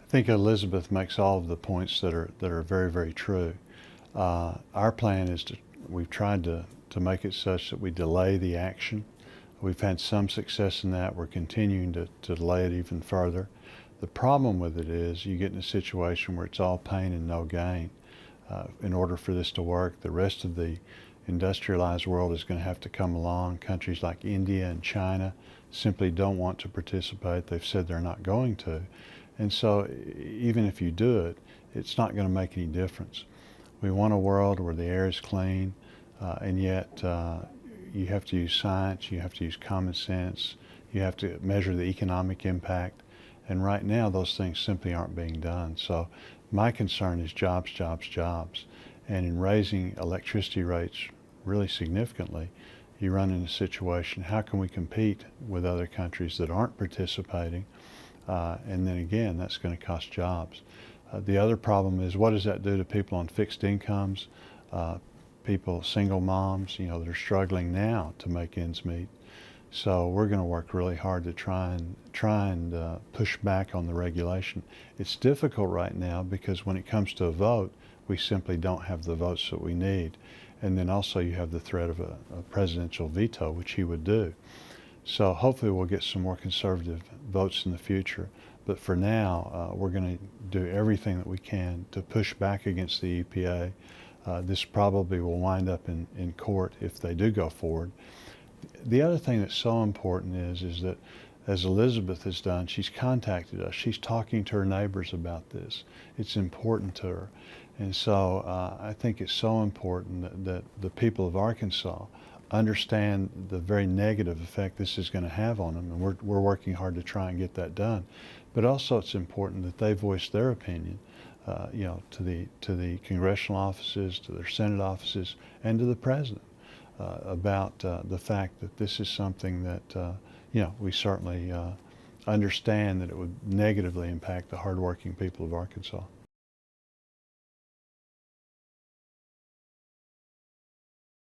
I think Elizabeth makes all of the points that are very, very true. Our plan is we've tried to make it such that we delay the action. We've had some success in that. We're continuing to delay it even further. The problem with it is you get in a situation where it's all pain and no gain. In order for this to work, the rest of the industrialized world is going to have to come along. Countries like India and China simply don't want to participate. They've said they're not going to. And so even if you do it, it's not going to make any difference. We want a world where the air is clean, and yet you have to use science, you have to use common sense, you have to measure the economic impact. And right now, those things simply aren't being done. So my concern is jobs, jobs, jobs. And in raising electricity rates really significantly, you run into a situation, how can we compete with other countries that aren't participating? And then again, that's going to cost jobs. The other problem is, what does that do to people on fixed incomes, people, single moms, that are struggling now to make ends meet? So we're going to work really hard to try and push back on the regulation. It's difficult right now because when it comes to a vote, we simply don't have the votes that we need. And then also you have the threat of a presidential veto, which he would do. So hopefully we'll get some more conservative votes in the future. But for now, we're going to do everything that we can to push back against the EPA. This probably will wind up in court if they do go forward. The other thing that's so important is that, as Elizabeth has done, she's contacted us. She's talking to her neighbors about this. It's important to her. And so I think it's so important that the people of Arkansas understand the very negative effect this is going to have on them, and we're working hard to try and get that done. But also it's important that they voice their opinion, to the congressional offices, to their Senate offices, and to the president about the fact that this is something that we certainly understand that it would negatively impact the hardworking people of Arkansas.